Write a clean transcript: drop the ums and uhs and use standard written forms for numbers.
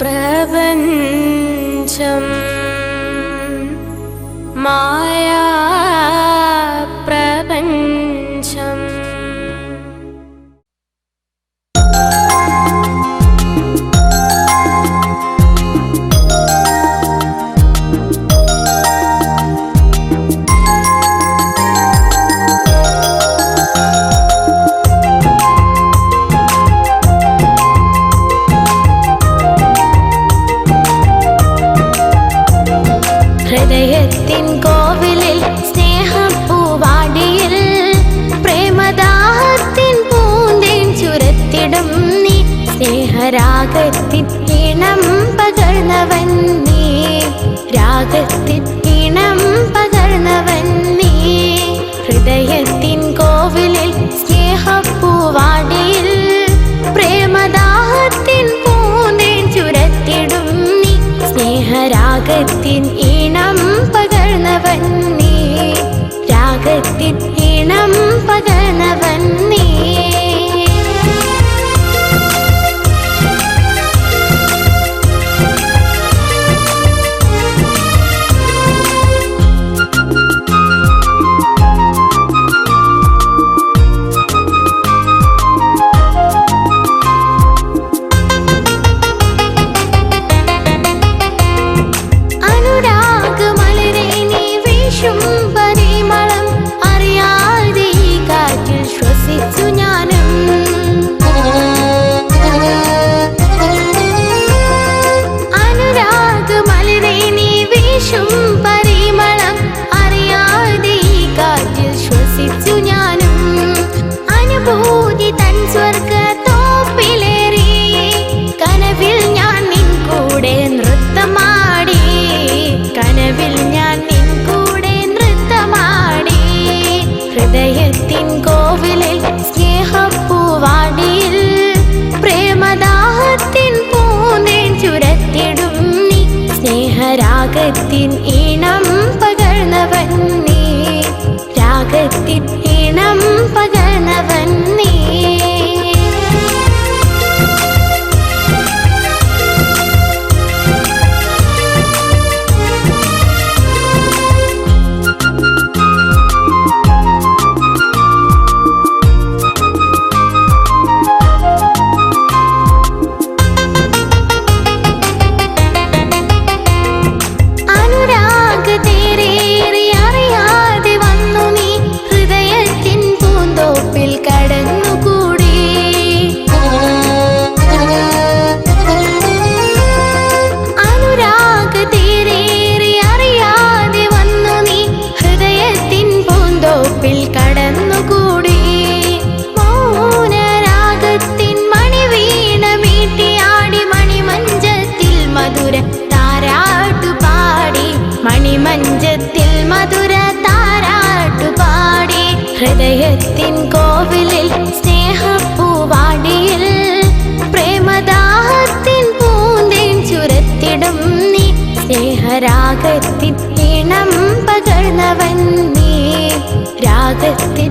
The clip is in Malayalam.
പ്രപഞ്ചം മായാ പ്രപഞ്ചം ഹൃദയത്തിൻ കോവിലിൽ സ്നേഹപ്പൂവാടിയിൽ പ്രേമദാഹത്തിൻ പൂന്തേൻ ചുരത്തിടും നീ സ്നേഹരാഗത്തിൻ ഈണം പകർന്നവൻ നീ രാഗത്തിൻ ഈണം പകർന്നവൻ നീ ഹൃദയത്തിൻ കോവിലിൽ സ്നേഹപ്പൂവാടിയിൽ പ്രേമദാഹത്തിൻ പൂന്തേൻ ചുരത്തിടും നീ സ്നേഹരാഗത്തിൻ ഈണം പകർന്നവൻ നീ രാഗത്തിൻ ഈണം പകർന്നവൻ നീ ഹൃദയത്തിൻ കോവിലിൽ സ്നേഹപ്പൂവാടിയിൽ പ്രേമദാഹത്തിൻ പൂന്തേൻ ചുരത്തിടും നീ സ്നേഹരാഗത്തിൻ ഈണം പകർന്നവൻ നീ രാഗത്തിൻ ഈണം പകർന്നവൻ നീ മഞ്ചത്തിൽ മധുര താരാട്ടുപാടി ഹൃദയത്തിൻ കോവിലിൽ സ്നേഹപ്പൂവാടിയിൽ പ്രേമദാഹത്തിൻ പൂന്തേൻ ചുരത്തിടും നീ സ്നേഹരാഗത്തിൻ ഈണം പകർന്നവൻ നീ രാഗത്തിൻ